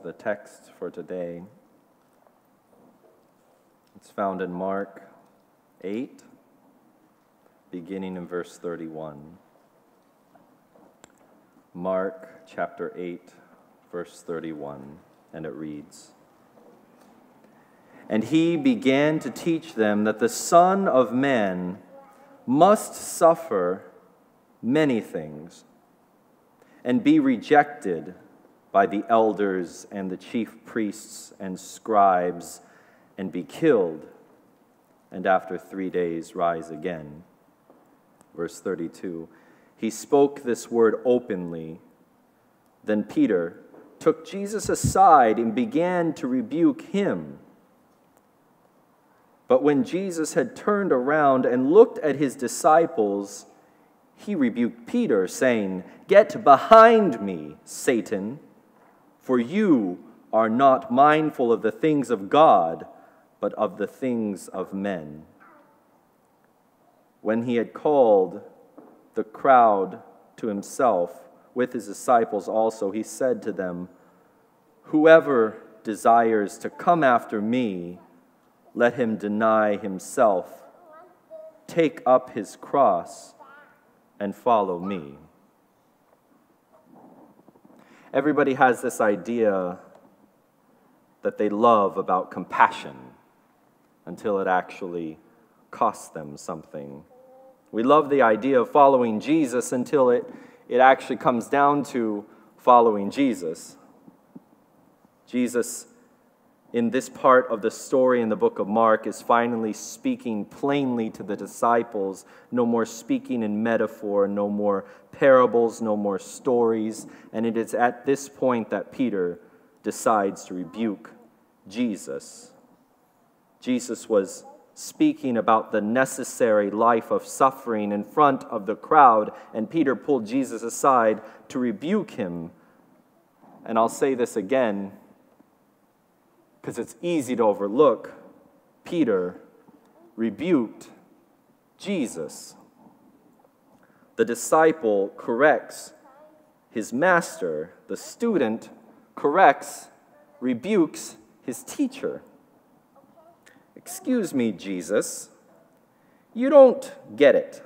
The text for today, it's found in Mark 8, beginning in verse 31. Mark chapter 8, verse 31, and it reads, "And he began to teach them that the Son of Man must suffer many things and be rejected by the elders and the chief priests and scribes, and be killed, and after 3 days rise again." Verse 32, he spoke this word openly. Then Peter took Jesus aside and began to rebuke him. But when Jesus had turned around and looked at his disciples, he rebuked Peter, saying, "Get behind me, Satan, for you are not mindful of the things of God, but of the things of men." When he had called the crowd to himself, with his disciples also, he said to them, "Whoever desires to come after me, let him deny himself, take up his cross, and follow me." Everybody has this idea that they love about compassion until it actually costs them something. We love the idea of following Jesus until it actually comes down to following Jesus. Jesus, in this part of the story in the book of Mark, is finally speaking plainly to the disciples. No more speaking in metaphor, no more parables, no more stories. And it is at this point that Peter decides to rebuke Jesus. Jesus was speaking about the necessary life of suffering in front of the crowd, and Peter pulled Jesus aside to rebuke him. And I'll say this again, because it's easy to overlook. Peter rebuked Jesus. The disciple corrects his master. The student rebukes his teacher. "Excuse me, Jesus, you don't get it.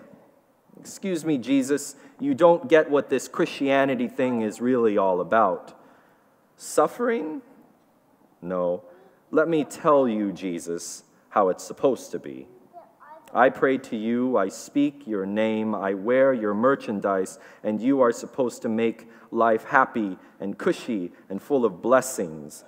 Excuse me, Jesus, you don't get what this Christianity thing is really all about. Suffering? No. Let me tell you, Jesus, how it's supposed to be. I pray to you, I speak your name, I wear your merchandise, and you are supposed to make life happy and cushy and full of blessings.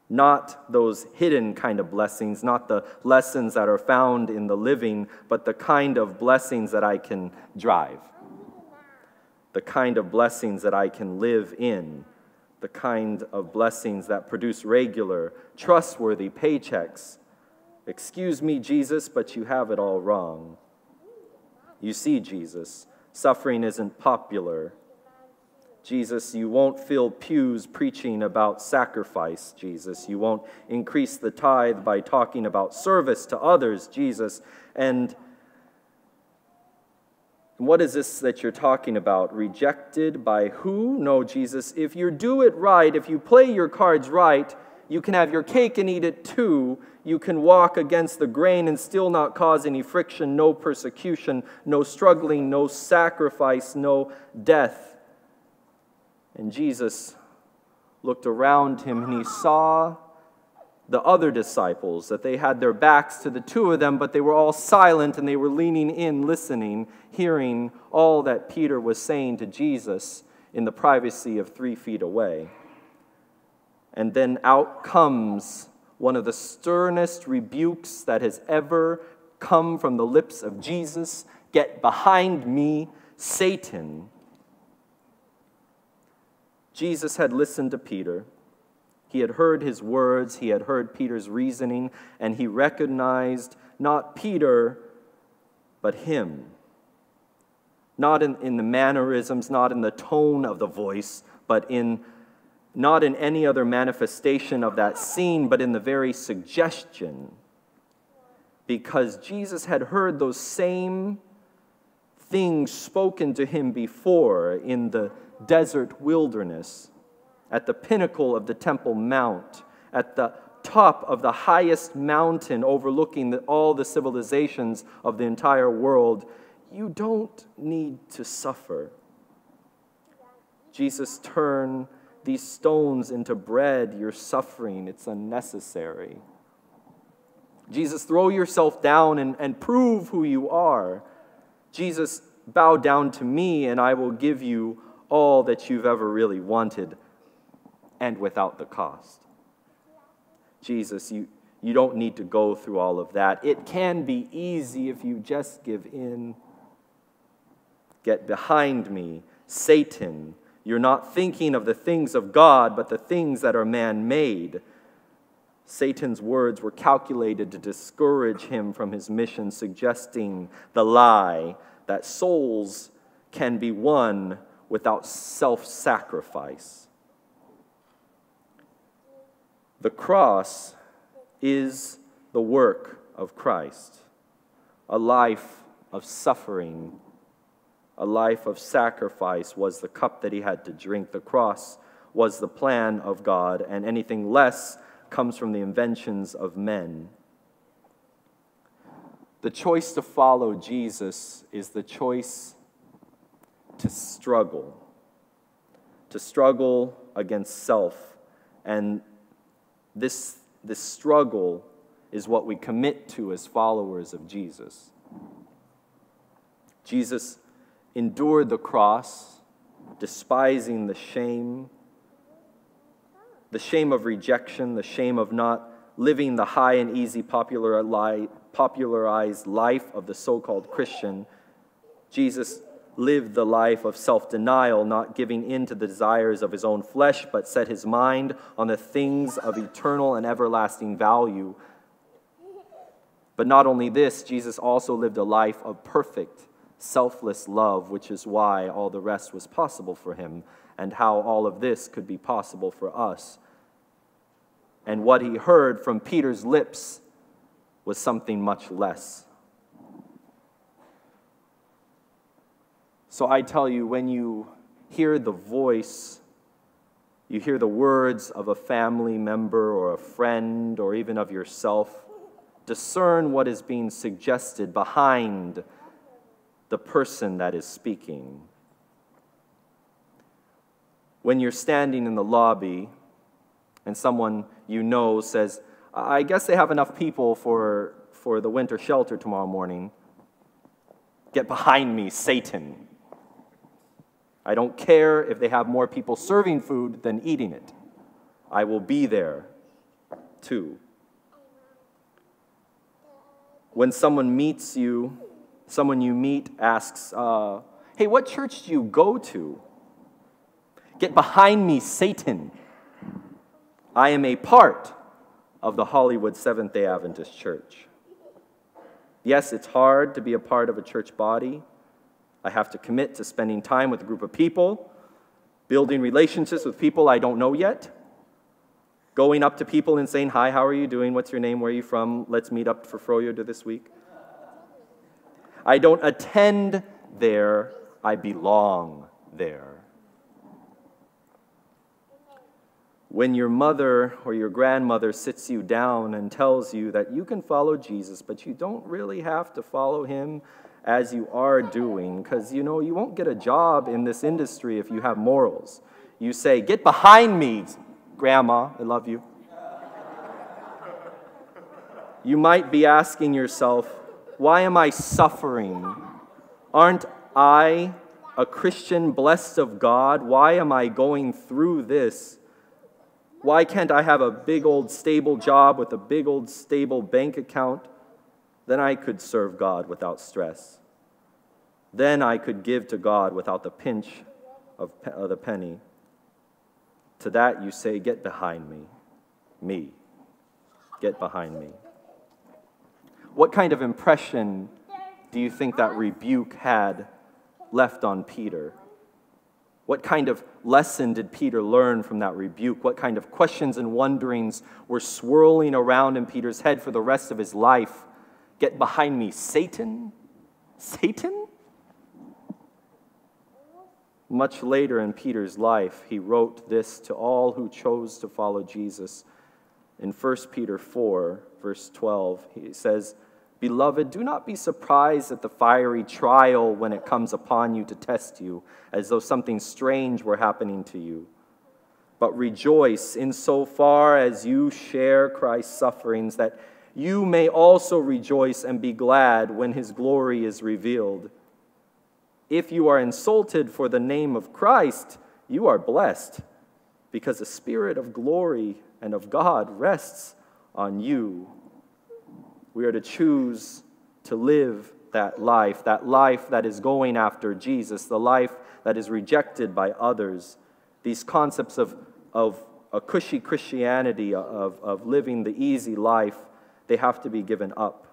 Not those hidden kind of blessings, not the lessons that are found in the living, but the kind of blessings that I can drive. The kind of blessings that I can live in. The kind of blessings that produce regular, trustworthy paychecks. Excuse me, Jesus, but you have it all wrong. You see, Jesus, suffering isn't popular. Jesus, you won't fill pews preaching about sacrifice, Jesus. You won't increase the tithe by talking about service to others, Jesus. And what is this that you're talking about? Rejected by who? No, Jesus, if you do it right, if you play your cards right, you can have your cake and eat it too. You can walk against the grain and still not cause any friction, no persecution, no struggling, no sacrifice, no death. And Jesus looked around him and he saw the other disciples, that they had their backs to the two of them, but they were all silent and they were leaning in, listening, hearing all that Peter was saying to Jesus in the privacy of 3 feet away. And then out comes one of the sternest rebukes that has ever come from the lips of Jesus. "Get behind me, Satan." Jesus had listened to Peter. He had heard his words, he had heard Peter's reasoning, and he recognized not Peter, but him. Not in the mannerisms, not in the tone of the voice, but not in any other manifestation of that scene, but in the very suggestion. Because Jesus had heard those same things spoken to him before in the desert wilderness. at the pinnacle of the Temple Mount, at the top of the highest mountain overlooking all the civilizations of the entire world, you don't need to suffer. Jesus, turn these stones into bread. You're suffering. It's unnecessary. Jesus, throw yourself down and prove who you are. Jesus, bow down to me and I will give you all that you've ever really wanted, and without the cost. Jesus, you don't need to go through all of that. It can be easy if you just give in. Get behind me, Satan. You're not thinking of the things of God, but the things that are man-made. Satan's words were calculated to discourage him from his mission, suggesting the lie that souls can be won without self-sacrifice. The cross is the work of Christ, a life of suffering, a life of sacrifice was the cup that he had to drink. The cross was the plan of God, and anything less comes from the inventions of men. The choice to follow Jesus is the choice to struggle against self. And this struggle is what we commit to as followers of Jesus. Jesus endured the cross, despising the shame of rejection, the shame of not living the high and easy popularized life of the so-called Christian. Jesus lived the life of self-denial, not giving in to the desires of his own flesh, but set his mind on the things of eternal and everlasting value. But not only this, Jesus also lived a life of perfect, selfless love, which is why all the rest was possible for him, and how all of this could be possible for us. And what he heard from Peter's lips was something much less. So I tell you, when you hear the voice, you hear the words of a family member or a friend or even of yourself, discern what is being suggested behind the person that is speaking. When you're standing in the lobby and someone you know says, I guess they have enough people for the winter shelter tomorrow morning. Get behind me, Satan. I don't care if they have more people serving food than eating it. I will be there too. When someone meets you, someone you meet asks, hey, what church do you go to? Get behind me, Satan. I am a part of the Hollywood Seventh-day Adventist Church. Yes, it's hard to be a part of a church body. I have to commit to spending time with a group of people, building relationships with people I don't know yet, going up to people and saying, hi, how are you doing? What's your name? Where are you from? Let's meet up for Froyo this week. I don't attend there. I belong there. When your mother or your grandmother sits you down and tells you that you can follow Jesus, but you don't really have to follow him as you are doing, because, you won't get a job in this industry if you have morals. You say, get behind me, Grandma, I love you. You might be asking yourself, why am I suffering? Aren't I a Christian blessed of God? Why am I going through this? Why can't I have a big old stable job with a big old stable bank account? Then I could serve God without stress. Then I could give to God without the pinch of the penny. To that you say, get behind me. Me. Get behind me. What kind of impression do you think that rebuke had left on Peter? What kind of lesson did Peter learn from that rebuke? What kind of questions and wonderings were swirling around in Peter's head for the rest of his life? Get behind me, Satan? Satan? Much later in Peter's life, he wrote this to all who chose to follow Jesus. In 1 Peter 4, verse 12, he says, "Beloved, do not be surprised at the fiery trial when it comes upon you to test you, as though something strange were happening to you. But rejoice insofar as you share Christ's sufferings, that you may also rejoice and be glad when his glory is revealed. If you are insulted for the name of Christ, you are blessed, because the Spirit of glory and of God rests on you." We are to choose to live that life that is going after Jesus, the life that is rejected by others. These concepts of a cushy Christianity, of living the easy life, they have to be given up.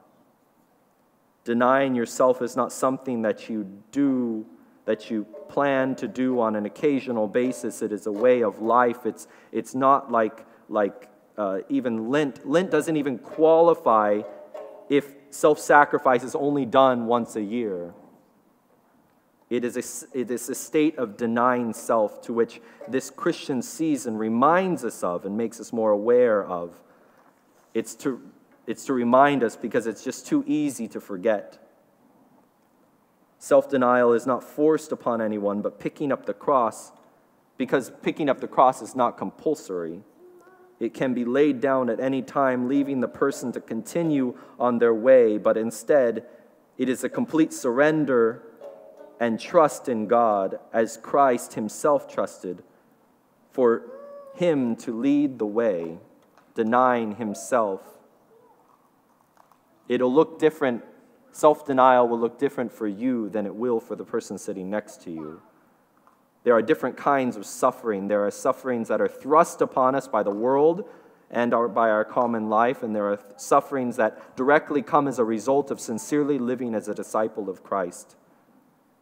Denying yourself is not something that you do, that you plan to do on an occasional basis. It is a way of life. It's not like even Lent. Lent doesn't even qualify if self-sacrifice is only done once a year. It is a state of denying self to which this Christian season reminds us of and makes us more aware of. It's to remind us because it's just too easy to forget. Self-denial is not forced upon anyone, but picking up the cross, because picking up the cross is not compulsory. It can be laid down at any time, leaving the person to continue on their way, but instead, it is a complete surrender and trust in God, as Christ himself trusted, for him to lead the way, denying himself. It'll look different. Self-denial will look different for you than it will for the person sitting next to you. There are different kinds of suffering. There are sufferings that are thrust upon us by the world and by our common life, and there are sufferings that directly come as a result of sincerely living as a disciple of Christ.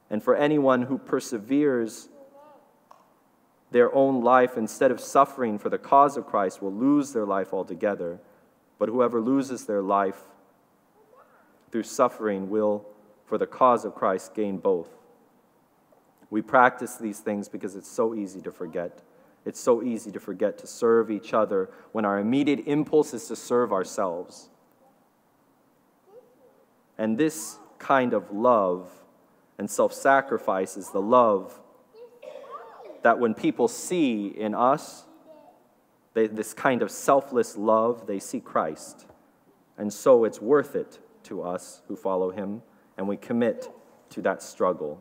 And for anyone who perseveres their own life instead of suffering for the cause of Christ will lose their life altogether. But whoever loses their life through suffering will, for the cause of Christ, gain both. We practice these things because it's so easy to forget. It's so easy to forget to serve each other when our immediate impulse is to serve ourselves. And this kind of love and self-sacrifice is the love that when people see in us, this kind of selfless love, they see Christ. And so it's worth it to us who follow him, and we commit to that struggle.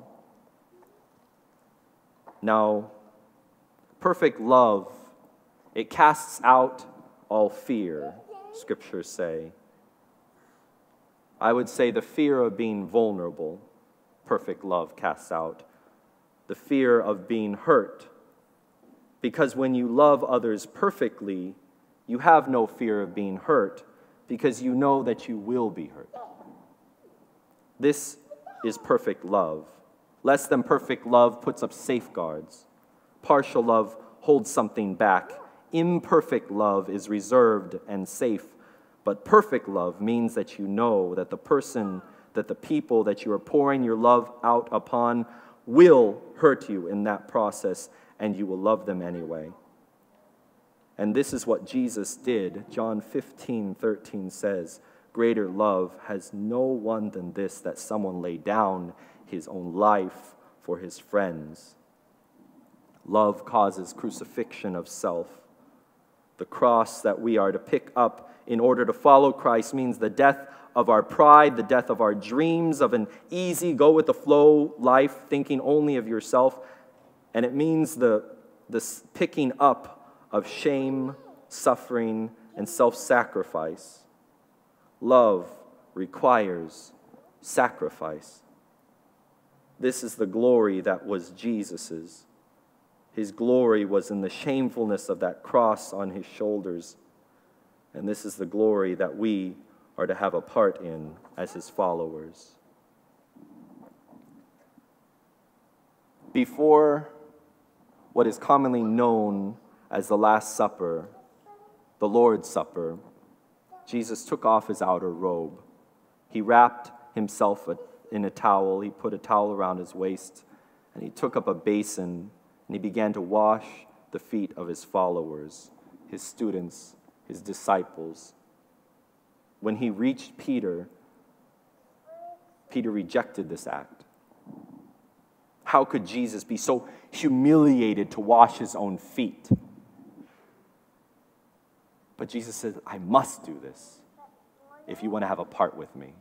Now, perfect love, it casts out all fear, scriptures say. I would say the fear of being vulnerable, perfect love casts out. The fear of being hurt. Because when you love others perfectly, you have no fear of being hurt, because you know that you will be hurt. This is perfect love. Less than perfect love puts up safeguards. Partial love holds something back. Imperfect love is reserved and safe. But perfect love means that you know that the person, that the people that you are pouring your love out upon will hurt you in that process, and you will love them anyway. And this is what Jesus did. John 15:13 says, "Greater love has no one than this, that someone lay down his own life for his friends." Love causes crucifixion of self. The cross that we are to pick up in order to follow Christ means the death of our pride, the death of our dreams of an easy, go-with-the-flow life, thinking only of yourself. And it means the picking up of shame, suffering, and self-sacrifice. Love requires sacrifice. This is the glory that was Jesus's. His glory was in the shamefulness of that cross on his shoulders. And this is the glory that we are to have a part in as his followers. Before what is commonly known as the Last Supper, the Lord's Supper, Jesus took off his outer robe. He wrapped himself in a towel. He put a towel around his waist, And he took up a basin and he began to wash the feet of his followers, his students, his disciples. When he reached Peter, Peter rejected this act. How could Jesus be so humiliated to wash his own feet? But Jesus said, I must do this if you want to have a part with me.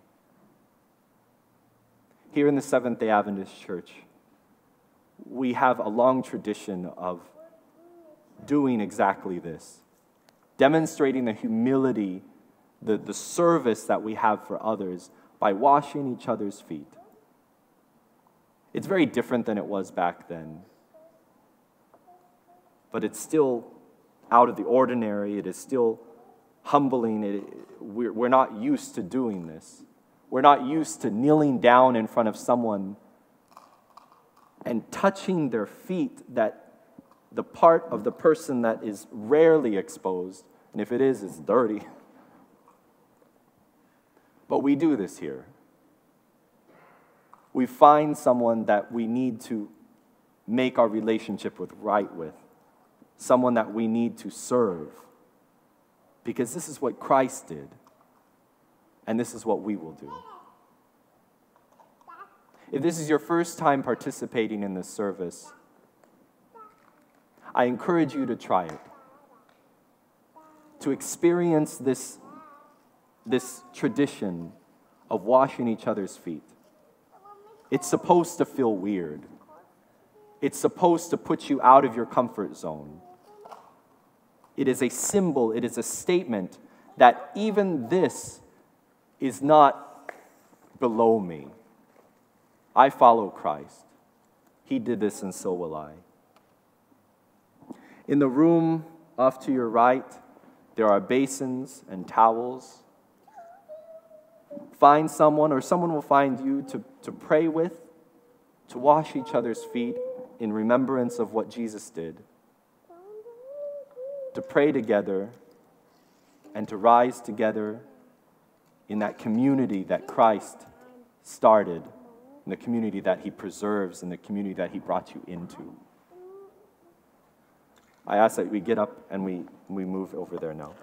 Here in the Seventh-day Adventist Church, we have a long tradition of doing exactly this, demonstrating the humility, the service that we have for others by washing each other's feet. It's very different than it was back then, but it's still out of the ordinary. It is still humbling. We're not used to doing this. We're not used to kneeling down in front of someone and touching their feet, that the part of the person that is rarely exposed, and if it is, it's dirty. But we do this here. We find someone that we need to make our relationship right with, someone that we need to serve, because this is what Christ did, and this is what we will do. If this is your first time participating in this service, I encourage you to try it, to experience this tradition of washing each other's feet. It's supposed to feel weird. It's supposed to put you out of your comfort zone. It is a symbol, it is a statement that even this is not below me. I follow Christ. He did this, and so will I. In the room off to your right, there are basins and towels. Find someone, or someone will find you to pray with, to wash each other's feet in remembrance of what Jesus did, to pray together, and to rise together in that community that Christ started, in the community that he preserves, in the community that he brought you into. I ask that we get up and we move over there now.